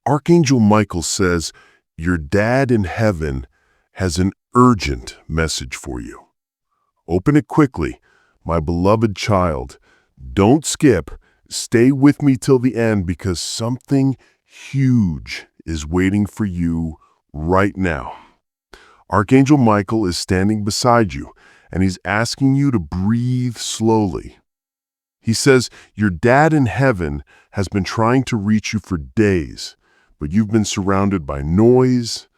Archangel Michael says, your dad in heaven has an urgent message for you. Open it quickly, my beloved child. Don't skip. Stay with me till the end because something huge is waiting for you right now. Archangel Michael is standing beside you, and he's asking you to breathe slowly. He says, your dad in heaven has been trying to reach you for days, but you've been surrounded by noise,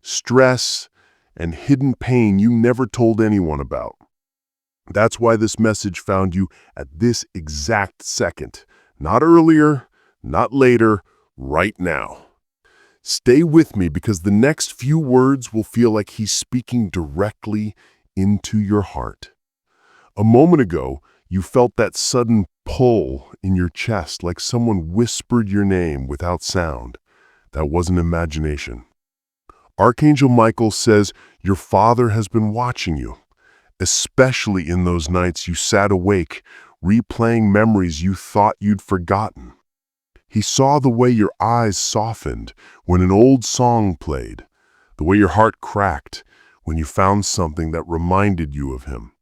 stress, and hidden pain you never told anyone about. That's why this message found you at this exact second. Not earlier, not later, right now. Stay with me because the next few words will feel like he's speaking directly into your heart. A moment ago, you felt that sudden pull in your chest, like someone whispered your name without sound. That wasn't imagination. Archangel Michael says your father has been watching you, especially in those nights you sat awake, replaying memories you thought you'd forgotten. He saw the way your eyes softened when an old song played, the way your heart cracked when you found something that reminded you of him.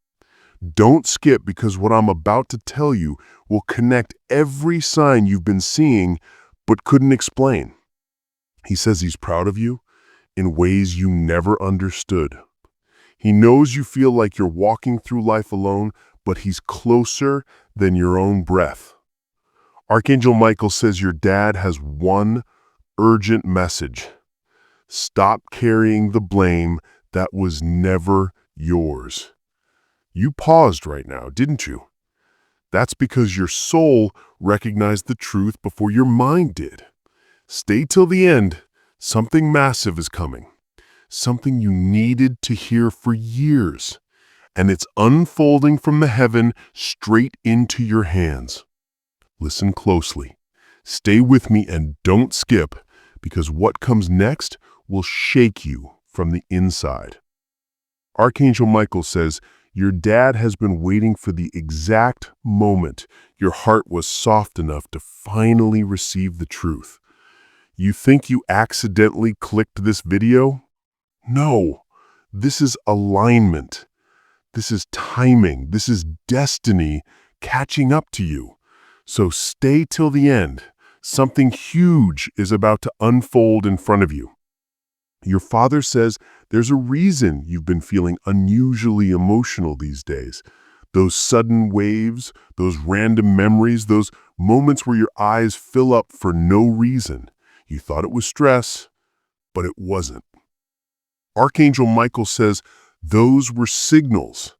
Don't skip because what I'm about to tell you will connect every sign you've been seeing but couldn't explain. He says he's proud of you in ways you never understood. He knows you feel like you're walking through life alone, but he's closer than your own breath. Archangel Michael says your dad has one urgent message. Stop carrying the blame that was never yours. You paused right now, didn't you? That's because your soul recognized the truth before your mind did. Stay till the end. Something massive is coming. Something you needed to hear for years. And it's unfolding from the heaven straight into your hands. Listen closely. Stay with me and don't skip, because what comes next will shake you from the inside. Archangel Michael says, your dad has been waiting for the exact moment your heart was soft enough to finally receive the truth. You think you accidentally clicked this video? No, this is alignment. This is timing. This is destiny catching up to you. So stay till the end. Something huge is about to unfold in front of you. Your father says there's a reason you've been feeling unusually emotional these days. Those sudden waves, those random memories, those moments where your eyes fill up for no reason. You thought it was stress, but it wasn't. Archangel Michael says those were signals.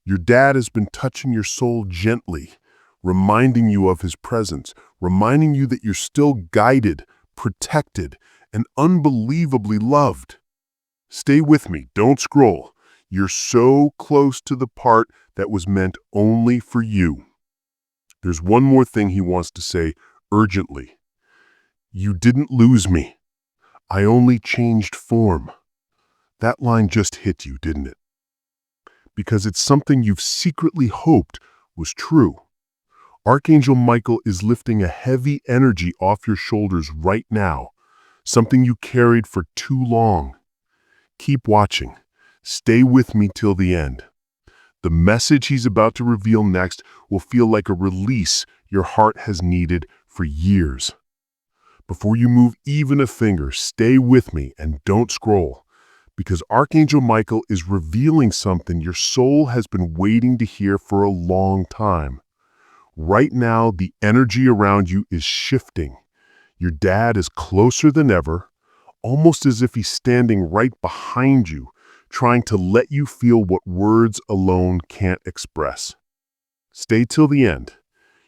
Your dad has been touching your soul gently, reminding you of his presence, reminding you that you're still guided, protected, and unbelievably loved. Stay with me, don't scroll. You're so close to the part that was meant only for you. There's one more thing he wants to say urgently. You didn't lose me. I only changed form. That line just hit you, didn't it? Because it's something you've secretly hoped was true. Archangel Michael is lifting a heavy energy off your shoulders right now, something you carried for too long. Keep watching. Stay with me till the end. The message he's about to reveal next will feel like a release your heart has needed for years. Before you move even a finger, stay with me and don't scroll, because Archangel Michael is revealing something your soul has been waiting to hear for a long time. Right now, the energy around you is shifting. Your dad is closer than ever, almost as if he's standing right behind you, trying to let you feel what words alone can't express. Stay till the end.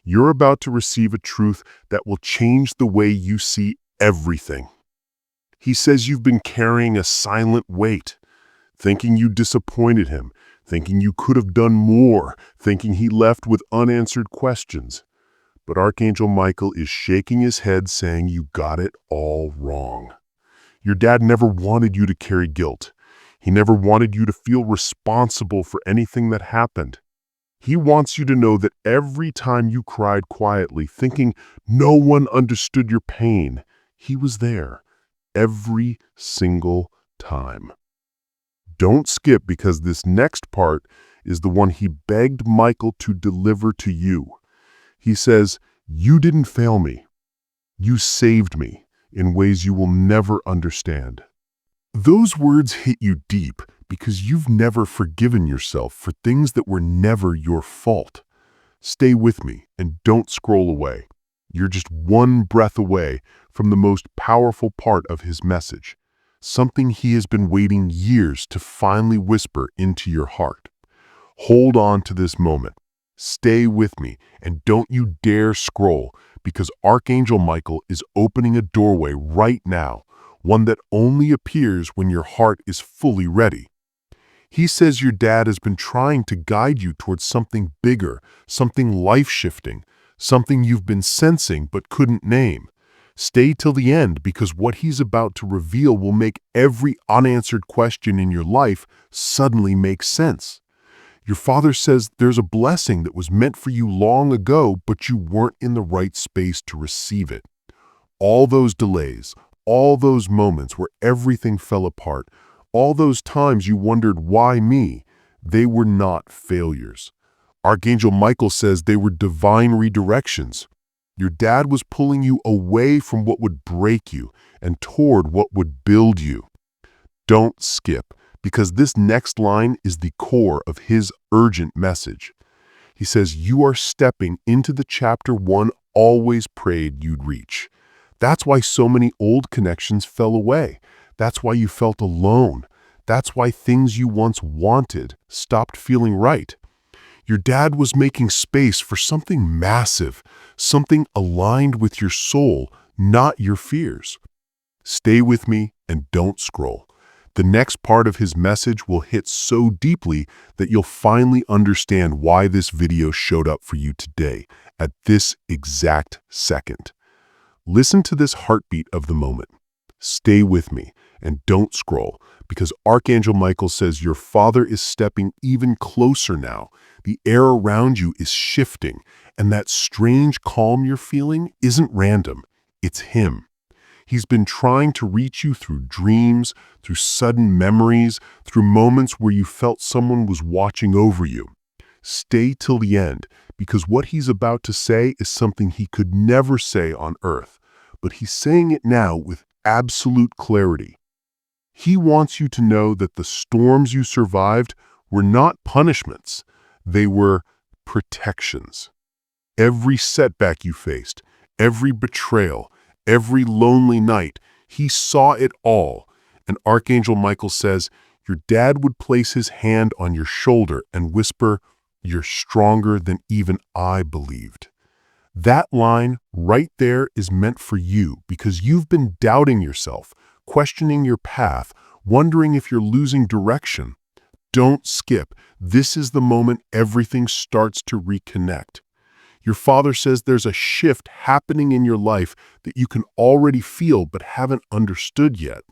You're about to receive a truth that will change the way you see everything. He says you've been carrying a silent weight, thinking you disappointed him, thinking you could have done more, thinking he left with unanswered questions. But Archangel Michael is shaking his head saying you got it all wrong. Your dad never wanted you to carry guilt. He never wanted you to feel responsible for anything that happened. He wants you to know that every time you cried quietly, thinking no one understood your pain, He was there every single time. Don't skip, because this next part is the one he begged Michael to deliver to you. He says, "You didn't fail me. You saved me in ways you will never understand." Those words hit you deep because you've never forgiven yourself for things that were never your fault. Stay with me and don't scroll away. You're just one breath away from the most powerful part of his message, something he has been waiting years to finally whisper into your heart. Hold on to this moment. Stay with me and don't you dare scroll, because Archangel Michael is opening a doorway right now, one that only appears when your heart is fully ready. He says your dad has been trying to guide you towards something bigger, something life-shifting, something you've been sensing but couldn't name. Stay till the end, because what he's about to reveal will make every unanswered question in your life suddenly make sense. Your father says there's a blessing that was meant for you long ago, but you weren't in the right space to receive it. All those delays, all those moments where everything fell apart, all those times you wondered, why me? They were not failures. Archangel Michael says they were divine redirections. Your dad was pulling you away from what would break you and toward what would build you. Don't skip, because this next line is the core of his urgent message. He says you are stepping into the chapter 1 always prayed you'd reach. That's why so many old connections fell away. That's why you felt alone. That's why things you once wanted stopped feeling right. Your dad was making space for something massive, something aligned with your soul, not your fears. Stay with me and don't scroll. The next part of his message will hit so deeply that you'll finally understand why this video showed up for you today, at this exact second. Listen to this heartbeat of the moment. Stay with me and don't scroll, because Archangel Michael says your father is stepping even closer now. The air around you is shifting, and that strange calm you're feeling isn't random. It's him. He's been trying to reach you through dreams, through sudden memories, through moments where you felt someone was watching over you. Stay till the end, because what he's about to say is something he could never say on earth, but he's saying it now with absolute clarity. He wants you to know that the storms you survived were not punishments. They were protections. Every setback you faced, every betrayal, every lonely night, he saw it all. And Archangel Michael says your dad would place his hand on your shoulder and whisper, "You're stronger than even I believed." That line right there is meant for you, because you've been doubting yourself, questioning your path, wondering if you're losing direction. Don't skip. This is the moment everything starts to reconnect. Your father says there's a shift happening in your life that you can already feel but haven't understood yet.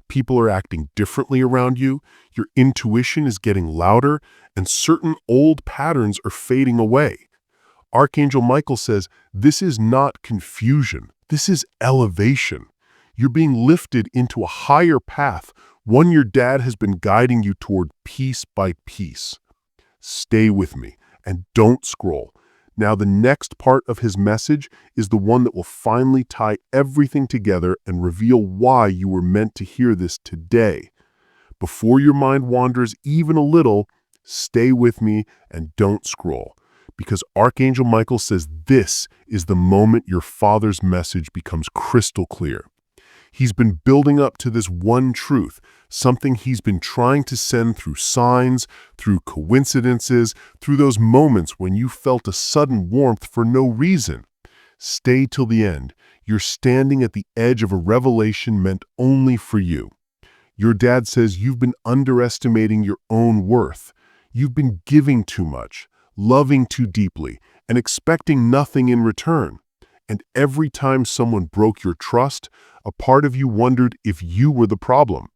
People are acting differently around you, your intuition is getting louder, and certain old patterns are fading away. Archangel Michael says this is not confusion, this is elevation. You're being lifted into a higher path, one your dad has been guiding you toward piece by piece. Stay with me and don't scroll. Now, the next part of his message is the one that will finally tie everything together and reveal why you were meant to hear this today. Before your mind wanders even a little, stay with me and don't scroll, because Archangel Michael says this is the moment your father's message becomes crystal clear. He's been building up to this one truth, something he's been trying to send through signs, through coincidences, through those moments when you felt a sudden warmth for no reason. Stay till the end. You're standing at the edge of a revelation meant only for you. Your dad says you've been underestimating your own worth. You've been giving too much, loving too deeply, and expecting nothing in return. And every time someone broke your trust, a part of you wondered if you were the problem.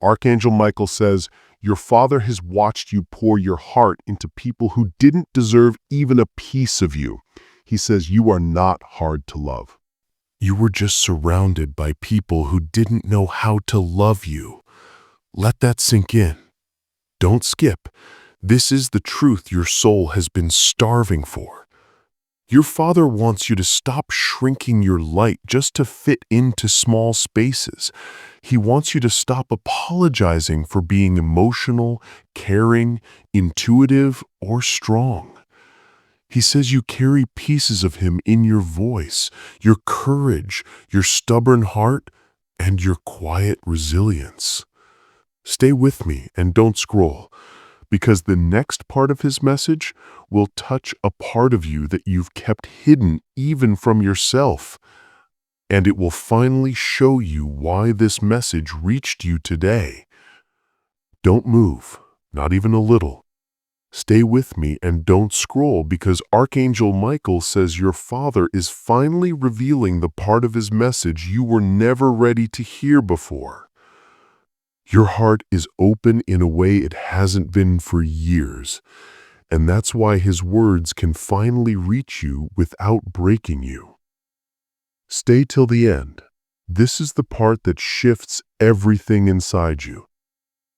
Archangel Michael says, your father has watched you pour your heart into people who didn't deserve even a piece of you. He says you are not hard to love. You were just surrounded by people who didn't know how to love you. Let that sink in. Don't skip. This is the truth your soul has been starving for. Your Father wants you to stop shrinking your light just to fit into small spaces. He wants you to stop apologizing for being emotional, caring, intuitive, or strong. He says you carry pieces of Him in your voice, your courage, your stubborn heart, and your quiet resilience. Stay with me and don't scroll, because the next part of His message will touch a part of you that you've kept hidden even from yourself. And it will finally show you why this message reached you today. Don't move, not even a little. Stay with me and don't scroll, because Archangel Michael says your Father is finally revealing the part of His message you were never ready to hear before. Your heart is open in a way it hasn't been for years, and that's why His words can finally reach you without breaking you. Stay till the end. This is the part that shifts everything inside you.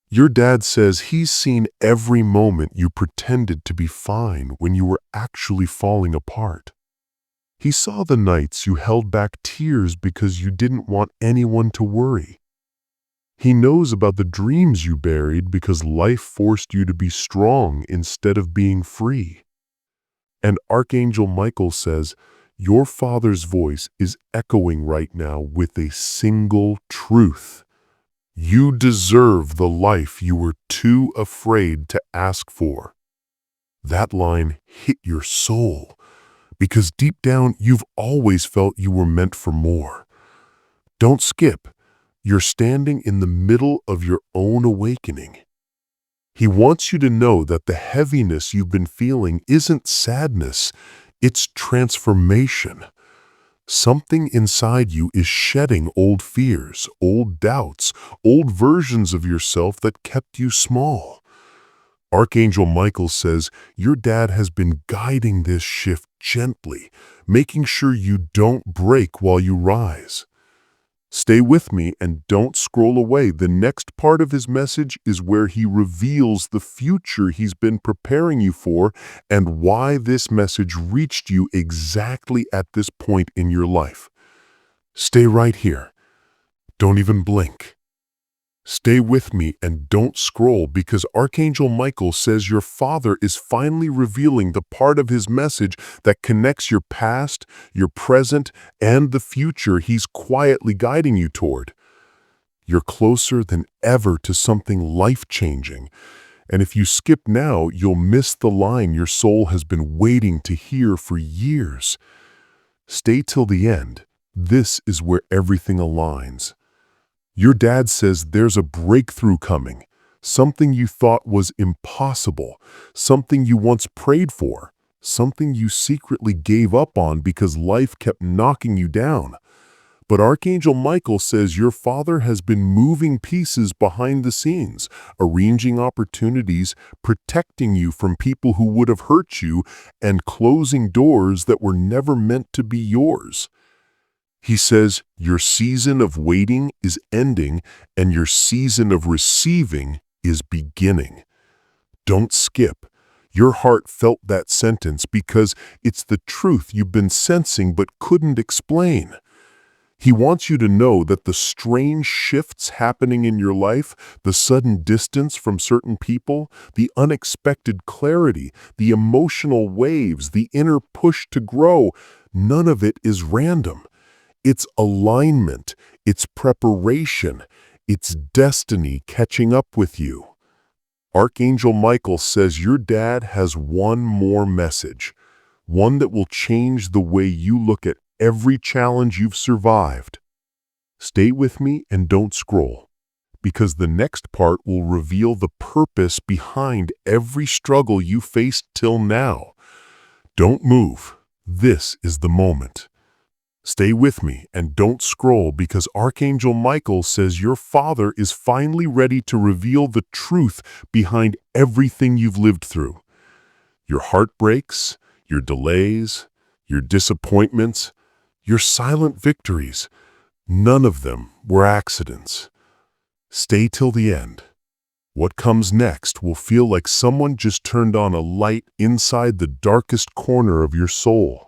Your dad says he's seen every moment you pretended to be fine when you were actually falling apart. He saw the nights you held back tears because you didn't want anyone to worry. He knows about the dreams you buried because life forced you to be strong instead of being free. And Archangel Michael says, your Father's voice is echoing right now with a single truth. You deserve the life you were too afraid to ask for. That line hit your soul, because deep down you've always felt you were meant for more. Don't skip. You're standing in the middle of your own awakening. He wants you to know that the heaviness you've been feeling isn't sadness, it's transformation. Something inside you is shedding old fears, old doubts, old versions of yourself that kept you small. Archangel Michael says your dad has been guiding this shift gently, making sure you don't break while you rise. Stay with me and don't scroll away. The next part of his message is where he reveals the future he's been preparing you for and why this message reached you exactly at this point in your life. Stay right here. Don't even blink. Stay with me and don't scroll, because Archangel Michael says your Father is finally revealing the part of his message that connects your past, your present, and the future he's quietly guiding you toward. You're closer than ever to something life-changing, and if you skip now, you'll miss the line your soul has been waiting to hear for years. Stay till the end. This is where everything aligns. Your dad says there's a breakthrough coming, something you thought was impossible, something you once prayed for, something you secretly gave up on because life kept knocking you down. But Archangel Michael says your Father has been moving pieces behind the scenes, arranging opportunities, protecting you from people who would have hurt you, and closing doors that were never meant to be yours. He says your season of waiting is ending and your season of receiving is beginning. Don't skip. Your heart felt that sentence because it's the truth you've been sensing but couldn't explain. He wants you to know that the strange shifts happening in your life, the sudden distance from certain people, the unexpected clarity, the emotional waves, the inner push to grow, none of it is random. It's alignment, it's preparation, it's destiny catching up with you. Archangel Michael says your dad has one more message, one that will change the way you look at every challenge you've survived. Stay with me and don't scroll, because the next part will reveal the purpose behind every struggle you faced till now. Don't move. This is the moment. Stay with me and don't scroll, because Archangel Michael says your Father is finally ready to reveal the truth behind everything you've lived through. Your heartbreaks, your delays, your disappointments, Your silent victories, none of them were accidents. Stay till the end. What comes next will feel like someone just turned on a light inside the darkest corner of your soul.